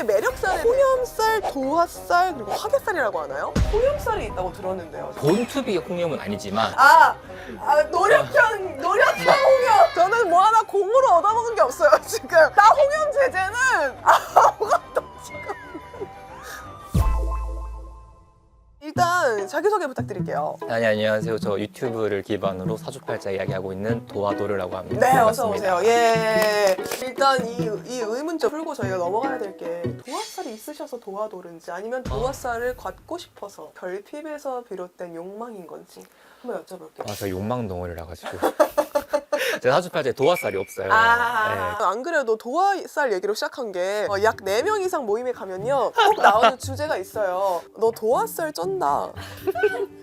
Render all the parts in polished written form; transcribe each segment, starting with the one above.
3대 매력살에 홍염살, 도화살, 그리고 화개살이라고 하나요? 홍염살이 있다고 들었는데요. 본투비 홍염은 아니지만 노력형 홍염! 저는 뭐 하나 공으로 얻어먹은 게 없어요, 지금. 나 홍염 제재는 아무것도 지금. 일단 자기소개 부탁드릴게요. 안녕하세요. 저 유튜브를 기반으로 사주팔자 이야기하고 있는 도화도르라고 합니다. 네, 어서 반갑습니다. 오세요. 예. 일단 이 의문점 풀고 저희가 넘어가야 될 게 도화살이 있으셔서 도화도른지 아니면 도화살을 갖고 싶어서 결핍에서 비롯된 욕망인 건지 한번 여쭤볼게요. 저 욕망 덩어리라 가지고 제가 사주팔자에 도화살이 없어요. 네. 안 그래도 도화살 얘기로 시작한 게 약 4명 이상 모임에 가면요 꼭 나오는 주제가 있어요. 너 도화살 쩐다.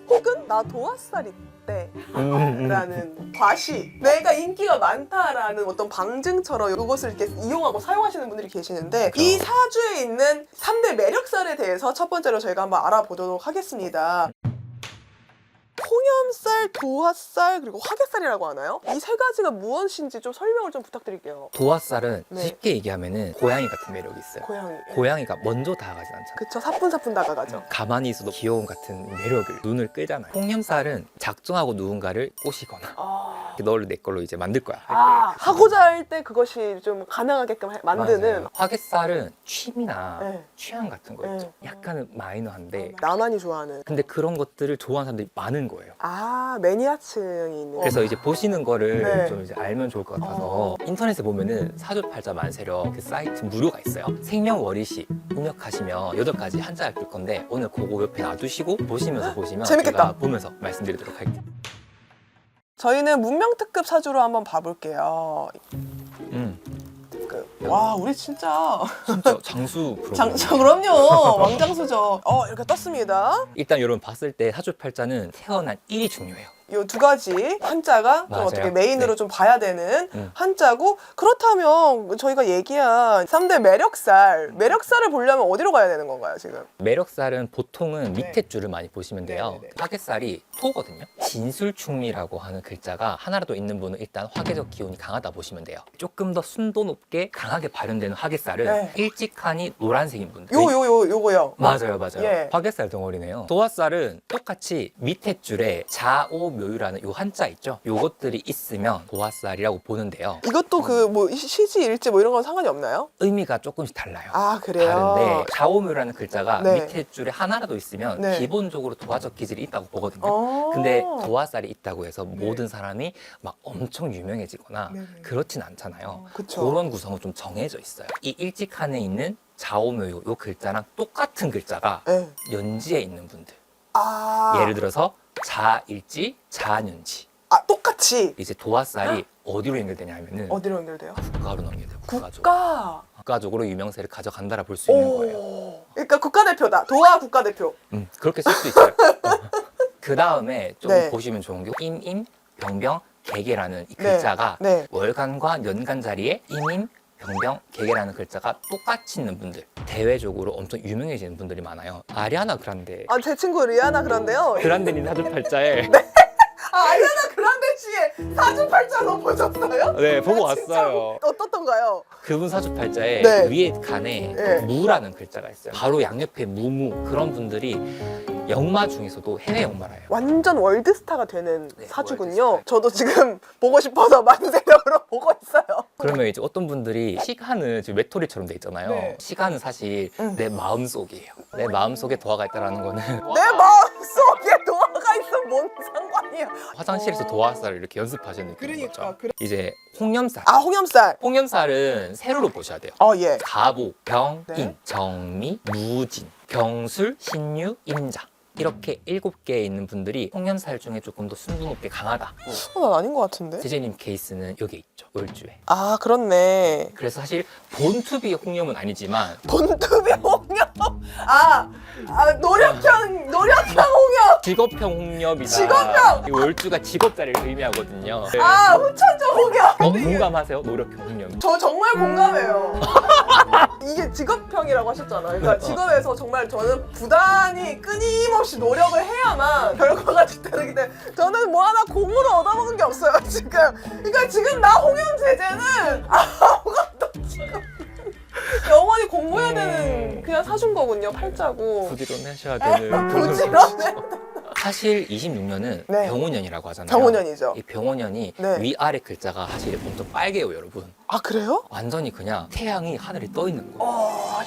혹은 나 도화살 있대. 라는 과시, 내가 인기가 많다라는 어떤 방증처럼 이것을 이렇게 이용하고 사용하시는 분들이 계시는데 그렇죠. 이 사주에 있는 3대 매력살에 대해서 첫 번째로 저희가 한번 알아보도록 하겠습니다. 홍염살, 도화살, 그리고 화개살이라고 하나요? 이 세 가지가 무엇인지 좀 설명을 좀 부탁드릴게요. 도화살은 네. 쉽게 얘기하면은 고양이 같은 매력이 있어요. 고양이. 고양이가 먼저 다가가진 않잖아요. 그쵸, 사뿐사뿐 다가가죠. 가만히 있어도 귀여움 같은 매력을 눈을 끌잖아요. 홍염살은 작정하고 누군가를 꼬시거나 너를 내 걸로 이제 만들 거야. 하고자 할 때 그것이 좀 가능하게끔 만드는. 맞아요. 화개살은 취미나 네. 취향 같은 거 있죠. 네. 약간은 마이너한데 나만이 좋아하는. 근데 그런 것들을 좋아하는 사람들이 많은 거예요. 매니아층이 있는. 그래서 이제 보시는 거를 네. 좀 이제 알면 좋을 것 같아서 인터넷에 보면은 사주팔자 만세력 그 사이트 무료가 있어요. 생명월일시 입력하시면 8가지 한자가 뜰 건데 오늘 그거 옆에 놔두시고 보시면 재밌겠다. 제가 보면서 말씀드리도록 할게요. 저희는 문명특급 사주로 한번 봐볼게요. 와, 우리 진짜 진짜 장수 프로그램. 그럼요. 왕장수죠. 이렇게 떴습니다. 일단 여러분 봤을 때 사주팔자는 태어난 일이 중요해요. 이 두 가지 한자가 좀 맞아요. 어떻게 메인으로 네. 좀 봐야 되는 한자고, 그렇다면 저희가 얘기한 3대 매력살을 보려면 어디로 가야 되는 건가요, 지금? 매력살은 보통은 네. 밑에 줄을 많이 보시면 돼요. 네네네. 화개살이 토거든요. 진술충리라고 하는 글자가 하나라도 있는 분은 일단 화개적 기운이 강하다 보시면 돼요. 조금 더 순도 높게 강하게 발현되는 화개살은 네. 일직하니 노란색인 분들. 요거요. 맞아요. 예. 화개살 덩어리네요. 도화살은 똑같이 밑에 줄에 자오묘유라는 요 한자 있죠? 요것들이 있으면 도화살이라고 보는데요. 이것도 그 뭐 시지 일지 뭐 이런 건 상관이 없나요? 의미가 조금씩 달라요. 그래요? 다른데 자오묘라는 글자가 네. 밑에 줄에 하나라도 있으면 네. 기본적으로 도화적 기질이 있다고 보거든요. 근데 도화살이 있다고 해서 네. 모든 사람이 막 엄청 유명해지거나 네네. 그렇진 않잖아요. 그쵸. 그런 구성은 좀 정해져 있어요. 이 일직한에 있는 자오묘요 요 글자랑 똑같은 글자가 네. 연지에 있는 분들. 아. 예를 들어서 자일지, 자년지. 똑같이. 이제 도화살이 어디로 연결되냐 하면은 어디로 연결돼요? 국가로 연결돼요. 국가적으로. 국가. 유명세를 가져간다라 볼 수 있는 거예요. 그러니까 국가대표다. 도화 국가대표. 그렇게 쓸 수 있어요. 그 다음에 좀 네. 보시면 좋은 게 임임, 병병, 개개라는 이 글자가 네. 월간과 연간 자리에 임임, 병병, 개개라는 글자가 똑같이 있는 분들, 대외적으로 엄청 유명해지는 분들이 많아요. 아리아나 그란데. 제 친구 리아나 그란데요. 그란데님 사주팔자에 아리아나 그란데 씨의 사주팔자로 보셨어요? 네, 보고 진짜 왔어요. 어떻던가요? 그분 사주팔자에 네. 위에 칸에 네. 무라는 글자가 있어요. 바로 양옆에 무무 그런 분들이 역마 중에서도 해외 역마라요. 완전 월드스타가 되는 네, 사주군요. 월드스타. 저도 지금 보고 싶어서 만세력으로 보고 있어요. 그러면 이제 어떤 분들이 시간은 지금 외톨이처럼 돼 있잖아요. 네. 시간은 사실 내 마음 속이에요. 내 마음 속에 도화가 있다라는 거는 내 마음속에 도화가 있으면 뭔 상관이야. 화장실에서 도화살을 이렇게 연습하시는 느낌인 거죠. 이제 홍염살. 홍염살. 홍염살은 세로로 보셔야 돼요. 예. 가보, 병, 네. 인, 정미, 무진, 경술, 신유, 임자. 이렇게 7개에 있는 분들이 홍염살 중에 조금 더 순도 높게 강하다. 난 아닌 것 같은데? 제재님 케이스는 여기 있죠. 월주에. 그렇네. 그래서 사실 본투비 홍염은 아니지만 본투비 홍염. 노력형 홍염. 직업형 홍염이다. 직업형! 이 월주가 직업자리를 의미하거든요. 네. 후천적 홍염. 공감하세요? 노력형 홍염. 저 정말 공감해요. 이게 직업형이라고 하셨잖아요. 그러니까 직업에서 정말 저는 부단히 끊임없이 노력을 해야만 결과가 되기 때문에 저는 뭐 하나 공으로 얻어먹은 게 없어요, 지금. 그러니까 지금 나 홍염 제재는 아무것도 지금 영원히 공부해야 되는 그냥 사준 거군요. 팔자고. 부지런하셔야 되는. 부지런해. 사실 26년은 네. 병원년이라고 하잖아요. 병원년이죠. 이 병원년이 네. 위아래 글자가 사실 엄청 빨개요, 여러분. 아 그래요? 완전히 그냥 태양이 하늘에 떠 있는 거예요.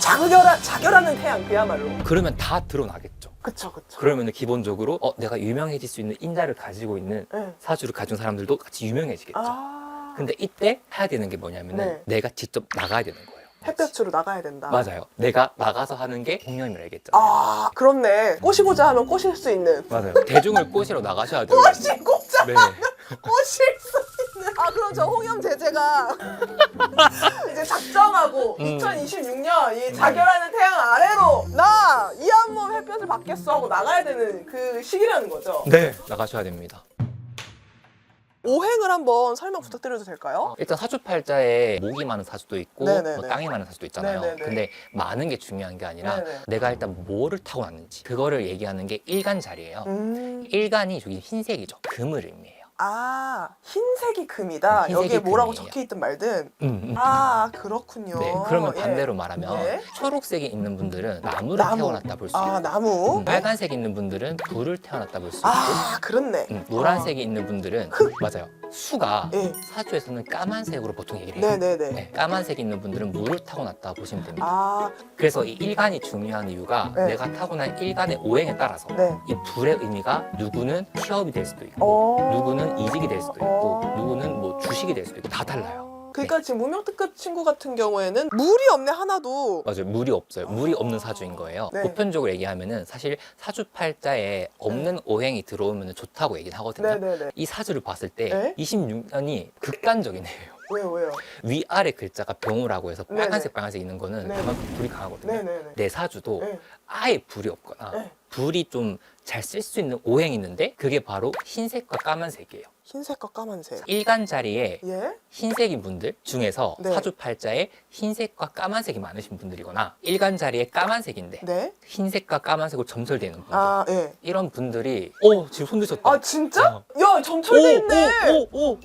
자결하는 태양 그야말로. 그러면 다 드러나겠죠. 그쵸. 그러면 기본적으로 내가 유명해질 수 있는 인자를 가지고 있는 네. 사주를 가진 사람들도 같이 유명해지겠죠. 아. 근데 이때 해야 되는 게 뭐냐면은 네. 내가 직접 나가야 되는 거예요. 햇볕으로 나가야 된다. 맞아요. 내가 나가서 하는 게 공연이라 얘기했잖아요. 아 그렇네. 꼬시고자 하면 꼬실 수 있는. 맞아요. 대중을 꼬시러 나가셔야 돼요. 꼬시고자 네. 꼬실 수 있는. 아 그럼 저 홍염 제재가 이제 작정하고 2026년 이 자결하는 태양 아래로 나 이 한 몸 햇볕을 받겠어 하고 나가야 되는 그 시기라는 거죠. 네. 나가셔야 됩니다. 오행을 한번 설명 부탁드려도 될까요? 일단 사주팔자에 목이 많은 사주도 있고 네네네. 뭐 땅이 많은 사주도 있잖아요. 네네네. 근데 많은 게 중요한 게 아니라 네네. 내가 일단 뭐를 타고났는지 그거를 얘기하는 게 일간자리예요. 일간이 저기 흰색이죠. 금을 의미해요. 아 흰색이 금이다. 흰색이 여기에 뭐라고 금이에요. 적혀있든 말든. 음. 아 그렇군요. 네, 그러면 예. 반대로 말하면 네. 초록색이 있는 분들은 나무를 나무. 태어났다 볼 수 있고 아 나무. 빨간색이 있는 분들은 불을 태어났다 볼 수 있고 아 그렇네. 노란색이 있는 분들은 맞아요. 수가 예. 사주에서는 까만색으로 보통 얘기를 해요. 네네네. 네, 까만색이 있는 분들은 물을 타고났다 보시면 됩니다. 아 그래서 이 일간이 중요한 이유가 네. 내가 타고난 일간의 오행에 따라서 네. 이 불의 의미가 누구는 취업이 될 수도 있고 누구는 이직이 될 수도 있고 누구는 뭐 주식이 될 수도 있고 다 달라요. 그러니까 지금 무명특급 친구 같은 경우에는 물이 없네 하나도. 맞아요. 물이 없어요. 물이 없는 사주인 거예요. 네. 보편적으로 얘기하면은 사실 사주팔자에 없는 오행이 들어오면 좋다고 얘기는 하거든요. 네네네. 이 사주를 봤을 때 네? 26년이 극단적인 해예요. 왜요? 위아래 글자가 병호라고 해서 네네. 빨간색 있는 거는 네. 그만큼 불이 강하거든요. 네네네. 내 사주도 네. 아예 불이 없거나 네. 불이 좀 잘 쓸 수 있는 오행이 있는데 그게 바로 흰색과 까만색이에요. 흰색과 까만색. 일간 자리에 예? 흰색인 분들 중에서 네. 사주팔자에 흰색과 까만색이 많으신 분들이거나 일간 자리에 까만색인데 네? 흰색과 까만색으로 점철되는 분들 아 예. 이런 분들이 지금 손 드셨다. 아 진짜? 야 점철돼 있네. 오.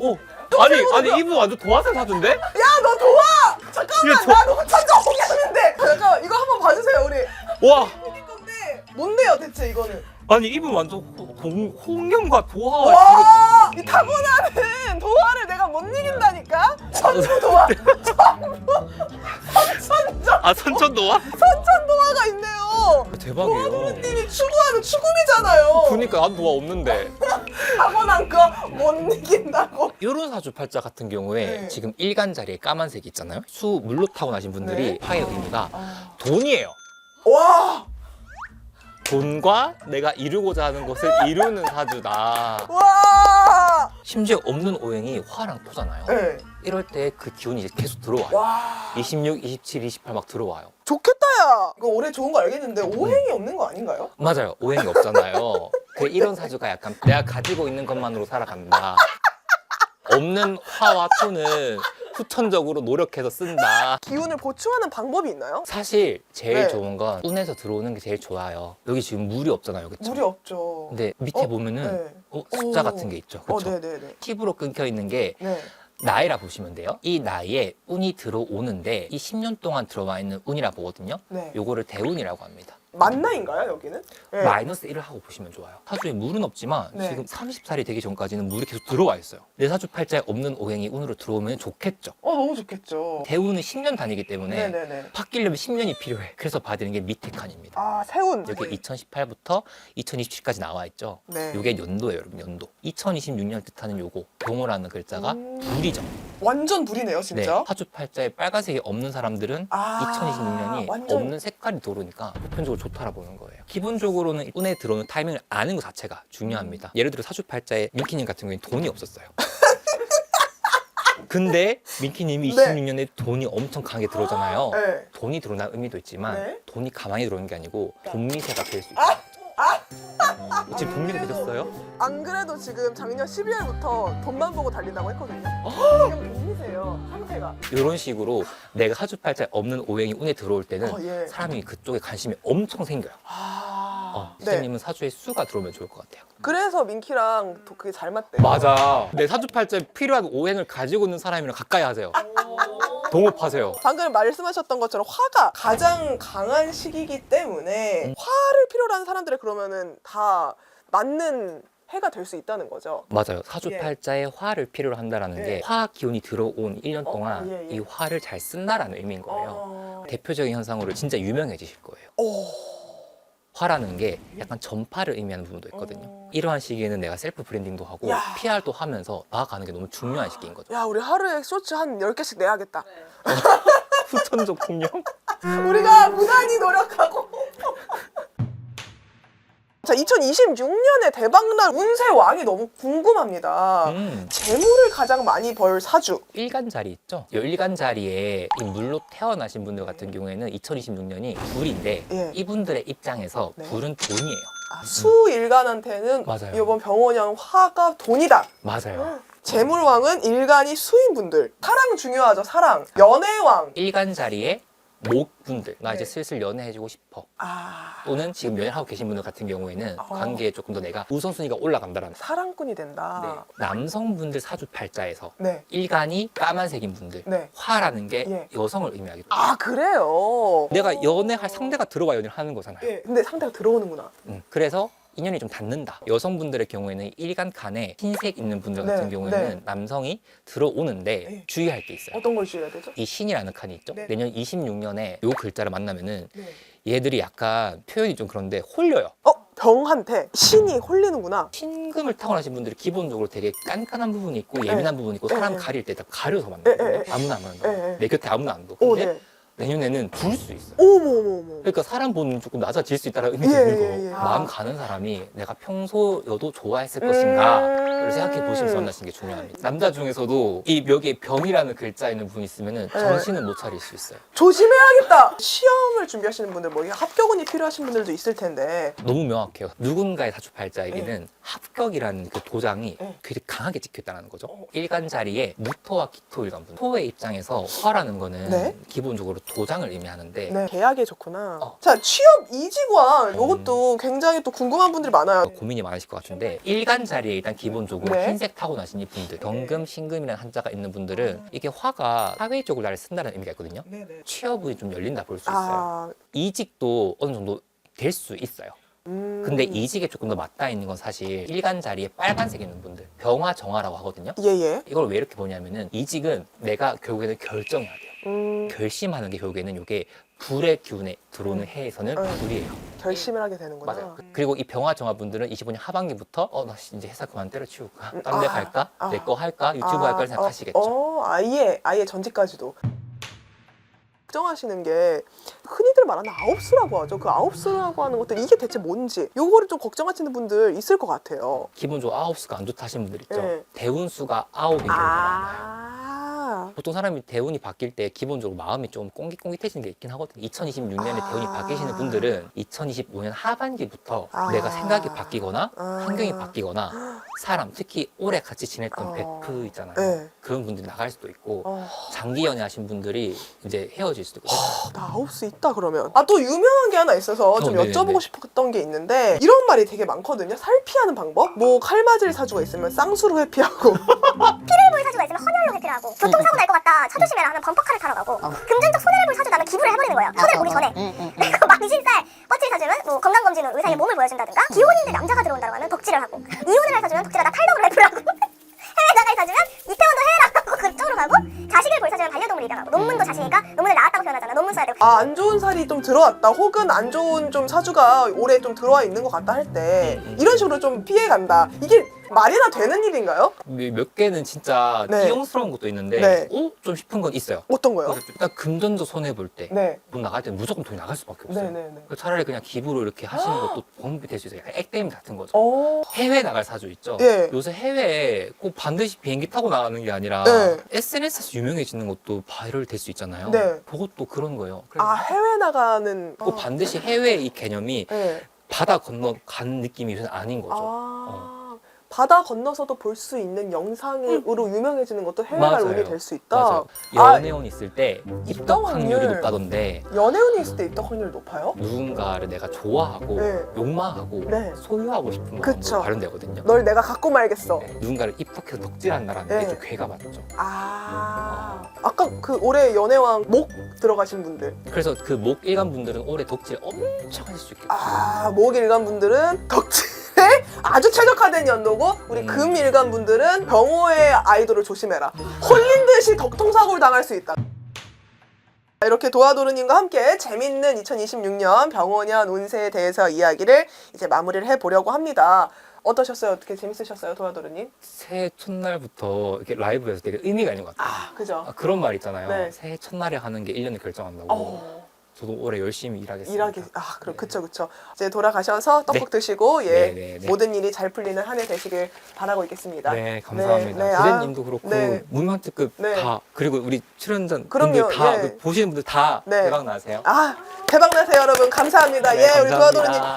아니 이분 완전 도화살 사주인데? 야 너 도와. 잠깐만 이게 나 너무 천정 홍였는데. 잠깐만 이거 한번 봐주세요 우리. 와 이긴 건데 뭔데요 대체 이거는? 아니 이분 완전 홍염과 도화가 와! 이 타고나는 도화를 내가 못 이긴다니까? 천주 도화! 선천 도화? 선천 도화가 있네요! 대박이에요. 도화님이 추구하는 추구미잖아요! 그러니까 나도 도화 없는데. 타고난 거 못 이긴다고! 이런 사주팔자 같은 경우에 네. 지금 일간 자리에 까만색이 있잖아요. 수 물로 타고나신 분들이 네. 화의 의미가 돈이에요. 와! 돈과 내가 이루고자 하는 것을 이루는 사주다. 와! 심지어 없는 오행이 화랑 토잖아요. 네. 이럴 때 그 기운이 이제 계속 들어와요. 와! 26, 27, 28 막 들어와요. 좋겠다 야! 이거 올해 좋은 거 알겠는데 오행이 없는 거 아닌가요? 맞아요. 오행이 없잖아요. 이런 사주가 약간 내가 가지고 있는 것만으로 살아간다. 없는 화와 토는 후천적으로 노력해서 쓴다. 기운을 보충하는 방법이 있나요? 사실 제일 네. 좋은 건 운에서 들어오는 게 제일 좋아요. 여기 지금 물이 없잖아요. 그쵸? 물이 없죠. 근데 밑에 보면은 숫자 같은 게 있죠. 그쵸? 네네네. 팁으로 끊겨 있는 게 네. 나이라 보시면 돼요. 이 나이에 운이 들어오는데 이 10년 동안 들어와 있는 운이라 보거든요. 네. 요거를 대운이라고 합니다. 만나인가요 여기는? 네. 마이너스 1을 하고 보시면 좋아요. 사주에 물은 없지만 네. 지금 30살이 되기 전까지는 물이 계속 들어와 있어요. 내 사주 팔자에 없는 오행이 운으로 들어오면 좋겠죠. 너무 좋겠죠. 대운은 10년 단위이기 때문에 네네네. 바뀌려면 10년이 필요해. 그래서 봐야 되는 게 밑에 칸입니다. 아 세운. 여기 2018부터 2027까지 나와 있죠. 네. 이게 연도예요, 여러분. 연도. 2026년 뜻하는 요거 병호라는 글자가 불이죠. 완전 불이네요 진짜. 네, 사주 팔자에 빨간색이 없는 사람들은 2026년이 완전. 없는 색깔이 들어오니까 보편적으로 좋다라 보는 거예요. 기본적으로는 운에 들어오는 타이밍을 아는 것 자체가 중요합니다. 예를 들어 사주 팔자에 민키님 같은 경우에는 돈이 없었어요. 근데 민키님이 네. 26년에 돈이 엄청 강하게 들어오잖아요. 네. 돈이 들어오는 의미도 있지만 네. 돈이 가만히 들어오는 게 아니고 돈미세가 될 수 있어요. 지금 돈미세 되셨어요? 안 그래도 지금 작년 12월부터 돈만 보고 달린다고 했거든요. 지금 돈이세요 상태가. 이런 식으로 내가 사주 팔자에 없는 오행이 운에 들어올 때는 예. 사람이 그쪽에 관심이 엄청 생겨요. 네. 선생님은 사주에 수가 들어오면 좋을 것 같아요. 그래서 민키랑 그게 잘 맞대요. 맞아. 내 사주 팔자에 필요한 오행을 가지고 있는 사람이랑 가까이 하세요. 동업하세요. 방금 말씀하셨던 것처럼 화가 가장 강한 시기이기 때문에 화를 필요로 하는 사람들의 그러면은 다 맞는 해가 될 수 있다는 거죠. 맞아요. 사주팔자에 화를 필요로 한다라는 예. 게 화학 기운이 들어온 1년 동안 예, 예. 이 화를 잘 쓴다라는 의미인 거예요. 대표적인 현상으로 진짜 유명해지실 거예요. 화라는 게 약간 전파를 의미하는 부분도 있거든요. 이러한 시기에는 내가 셀프 브랜딩도 하고 야. PR도 하면서 나아가는 게 너무 중요한 시기인 거죠. 야, 우리 하루에 쇼츠 한 10개씩 내야겠다. 후천적 풍경? 우리가 무단히 노력하고. 자, 2026년에 대박날 운세 왕이 너무 궁금합니다. 재물을 가장 많이 벌 사주. 일간 자리 있죠? 이 일간 자리에 이 물로 태어나신 분들 같은 경우에는 2026년이 불인데 예. 이분들의 입장에서 네. 불은 돈이에요. 수일간한테는 맞아요. 이번 병원형 화가 돈이다. 맞아요. 재물왕은 일간이 수인분들. 사랑 중요하죠, 사랑. 연애왕. 일간 자리에 목분들 나 이제 네. 슬슬 연애해주고 싶어 아, 또는 지금 연애하고 계신 분들 같은 경우에는 어. 관계에 조금 더 내가 우선순위가 올라간다라는 사랑꾼이 된다. 네. 남성분들 사주팔자에서 네. 일간이 까만색인 분들 네. 화라는 게 예. 여성을 의미하기도 해요. 아, 그래요? 내가 연애할 상대가 들어와 연애를 하는 거잖아요. 예, 근데 상대가 들어오는구나. 그래서 인연이 좀 닿는다. 여성분들의 경우에는 일간 칸에 흰색 있는 분들 네, 같은 경우에는 네. 남성이 들어오는데 네. 주의할 게 있어요. 어떤 걸 주의해야 되죠? 이 신이라는 칸이 있죠. 네. 내년 26년에 요 글자를 만나면은 네. 얘들이 약간 표현이 좀 그런데 홀려요. 병한테 신이 홀리는구나. 신금을 타고나신 분들이 기본적으로 되게 깐깐한 부분이 있고 예민한 부분이 있고 사람 네. 가릴 때 다 가려서 만나거든요. 네. 아무나 안 만난다. 네. 내 곁에 아무나 안 둬. 오, 근데 네. 내년에는 불 수 있어요. 어머머머. 그러니까 사람 보는 조금 낮아질 수 있다는 의미가 예, 있는 예, 거예요. 예. 마음 가는 사람이 내가 평소여도 좋아했을 것인가를 생각해 보시면서 만나시는 게 중요합니다. 남자 중에서도 이 벽에 병이라는 글자 있는 분이 있으면 정신은 못 차릴 수 있어요. 조심해야겠다. 시험을 준비하시는 분들, 뭐 합격운이 필요하신 분들도 있을 텐데. 너무 명확해요. 누군가의 사주팔자에게는 합격이라는 그 도장이 네. 굉장히 강하게 찍혀있다는 거죠. 일간 자리에 무토와 기토일간 분. 토의 입장에서 화라는 거는 네. 기본적으로 도장을 의미하는데 네, 계약에 좋구나. 어. 자, 취업 이직왕. 이것도 굉장히 또 궁금한 분들이 많아요. 고민이 많으실 것 같은데 일간 자리에 일단 기본적으로 네. 흰색 타고나신 이 분들 경금, 신금이라는 한자가 있는 분들은 이게 화가 사회적으로 나를 쓴다는 의미가 있거든요. 네네. 취업운이 좀 열린다 볼 수 있어요. 아, 이직도 어느 정도 될 수 있어요. 근데 이직에 조금 더 맞닿아 있는 건 사실 일간 자리에 빨간색 있는 분들 병화 정화라고 하거든요. 예예. 이걸 왜 이렇게 보냐면은 이직은 내가 결국에는 결정해야 돼요. 결심하는 게 결국에는 이게 불의 기운에 들어오는 해에서는 불이에요. 결심을 하게 되는구나. 맞아요. 그리고 이 병화 정화 분들은 25년 하반기부터 나 이제 회사 그만 때려치울까? 딴 데 갈까? 내 거 할까? 유튜브 할까? 생각하시겠죠. 아예 전직까지도. 걱정하시는 게 흔히들 말하는 아홉수라고 하죠. 그 아홉수라고 하는 것들 이게 대체 뭔지 요거를 좀 걱정하시는 분들 있을 것 같아요. 기본적으로 아홉수가 안 좋다 하시는 분들 있죠. 네. 대운수가 9인 경우가 많아요. 아, 보통 사람이 대운이 바뀔 때 기본적으로 마음이 좀 꽁깃꽁깃해지는 게 있긴 하거든요. 2026년에 대운이 바뀌시는 분들은 2025년 하반기부터 내가 생각이 바뀌거나 환경이 바뀌거나 사람, 특히 오래 같이 지냈던 베프 있잖아요. 네. 그런 분들이 나갈 수도 있고 장기 연애하신 분들이 이제 헤어질 수도 있고 나 아홉수 있다 그러면. 아, 또 유명한 게 하나 있어서 좀 네네네. 여쭤보고 싶었던 게 있는데 이런 말이 되게 많거든요. 살피하는 방법? 뭐 칼맞을 사주가 있으면 쌍수로 회피하고 피를 볼 사주가 있으면 헌혈로 회피하고 교통사고 날 것 같다 쳐조심해라 하면 범퍼카를 타러 가고 금전적 손해를 볼 사주다면 기부를 해버리는 거예요. 손해를 보기 전에. 그리고 망신살 뻗칠 사주면 뭐 건강검진으로 의사의 몸을 보여준다든가 기혼인데 남자가 들어온다고 하면 덕질을 하고 이혼을 할 사주면 덕질하다 탈덕을 래프를 하고 해외 나갈 사주면 이태원도 해외라고 그쪽으로 가고 자식을 볼 사주면 반려동물 입양하고 논문도 자식이니까 논문을 나왔다고 표현하잖아. 논문 써야 되고 아, 안 좋은 살이 좀 들어왔다 혹은 안 좋은 좀 사주가 올해 좀 들어와 있는 것 같다 할 때 이런 식으로 좀 피해간다. 이게 말이나 되는 일인가요? 몇 개는 진짜 네. 띄용스러운 것도 있는데 네. 좀 싶은 건 있어요. 어떤 거요? 그래서 일단 금전적 손해 볼 때 네. 돈 나갈 때 무조건 돈이 나갈 수밖에 없어요. 네네네. 차라리 그냥 기부로 이렇게 하시는 것도 방법이 될 수 있어요. 약간 액땜 같은 거죠. 어. 해외 나갈 사주 있죠. 예. 요새 해외에 꼭 반드시 비행기 타고 나가는 게 아니라 네. SNS에서 유명해지는 것도 바이럴 될 수 있잖아요. 네. 그것도 그런 거예요. 그래서 아, 해외 나가는. 꼭 반드시 해외 이 개념이 네. 바다 건너 간 느낌이 요새 아닌 거죠. 아. 바다 건너서도 볼 수 있는 영상으로 유명해지는 것도 해외 발론이 될 수 있다. 맞아요. 아, 연애운 있을 때 입덕 확률이 확률. 높다던데 연애운이 있을 때 입덕 확률이 높아요? 누군가를 내가 좋아하고 네. 욕망하고 네. 소유하고 싶은 그쵸. 마음으로 발현되거든요. 널 내가 갖고 말겠어. 네. 누군가를 입덕해서 덕질한다라는 네. 게 좀 괴가 맞죠. 아까 그 올해 연애왕 목 들어가신 분들. 그래서 그 목 일간 분들은 올해 덕질 엄청 하실 수 있겠죠. 목 일간 분들은 덕질에 아주 최적화된 연도고 우리 금 일간 분들은 병호의 아이돌을 조심해라. 홀린 듯이 덕통사고를 당할 수 있다. 이렇게 도와도르님과 함께 재밌는 2026년 병호년 운세에 대해서 이야기를 이제 마무리를 해보려고 합니다. 어떠셨어요? 어떻게 재밌으셨어요, 도와도르님? 새해 첫날부터 이렇게 라이브에서 되게 의미가 있는 것 같아요. 그죠? 그런 말 있잖아요. 네. 새해 첫날에 하는 게 1년을 결정한다고. 저도 올해 열심히 일하겠습니다. 그럼 그쵸. 이제 돌아가셔서 떡국 네. 드시고 네. 모든 일이 잘 풀리는 한 해 되시길 바라고 있겠습니다. 네, 감사합니다. 네, 부대님도 그렇고 네. 문화특급 네. 다 그리고 우리 출연자 그럼요, 분들 다 예. 그 보시는 분들 다 네. 대박 나세요. 대박 나세요, 여러분. 감사합니다. 네, 우리 감사합니다. 도와도르님